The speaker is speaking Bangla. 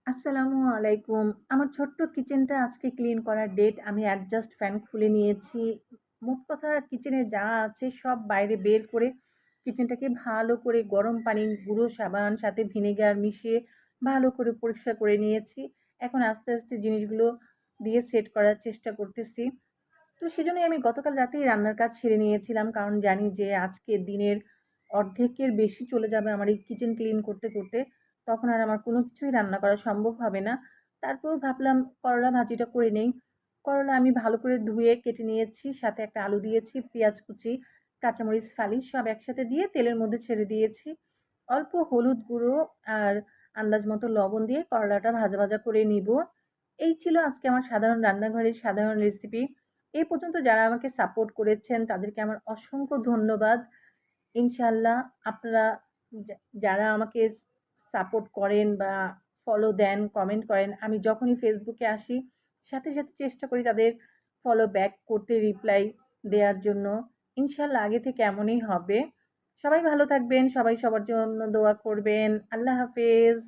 আসসালামু আলাইকুম। আমার ছোট্ট কিচেনটা আজকে ক্লিন করার ডেট। আমি অ্যাডজাস্ট ফ্যান খুলে নিয়েছি। মোট কথা কিচেনে যা আছে সব বাইরে বের করে কিচেনটাকে ভালো করে গরম পানি, গুঁড়ো সাবান সাথে ভিনেগার মিশিয়ে ভালো করে পরিষ্কার করে নিয়েছি। এখন আস্তে, আস্তে জিনিসগুলো দিয়ে সেট করার চেষ্টা করতেছি। তো সেজন্যই আমি গতকাল রাতেই রান্নার কাজ সেরে নিয়েছিলাম। কারণ জানি যে আজকে দিনের অর্ধেকের বেশি চলে যাবে আমার এই কিচেন ক্লিন করতে, করতে। তখন আর আমার কোনো কিছুই রান্না করা সম্ভব হবে না। তারপরেও ভাবলাম করলা ভাজিটা করে নেই। করলা আমি ভালো করে ধুয়ে কেটে নিয়েছি। সাথে একটা আলু দিয়েছি, পেঁয়াজ কুচি, কাঁচামরিচ ফালি সব একসাথে দিয়ে তেলের মধ্যে ছেড়ে দিয়েছি। অল্প হলুদ গুঁড়ো আর আন্দাজ মতো লবণ দিয়ে করলাটা ভাজা, ভাজা করে নিব। এই ছিল আজকে আমার সাধারণ রান্নাঘরের সাধারণ রেসিপি। এই পর্যন্ত যারা আমাকে সাপোর্ট করেছেন তাদেরকে আমার অসংখ্য ধন্যবাদ। ইনশাআল্লাহ আপনারা যারা আমাকে সাপোর্ট করেন বা ফলো দেন, কমেন্ট করেন, আমি যখনই ফেসবুকে আসি সাথে, সাথে চেষ্টা করি তাদের ফলো ব্যাক করতে, রিপ্লাই দেওয়ার জন্য। ইনশাআল্লাহ আগে থেকে এমনই হবে। সবাই ভালো থাকবেন, সবাই সবার জন্য দোয়া করবেন। আল্লাহ হাফেজ।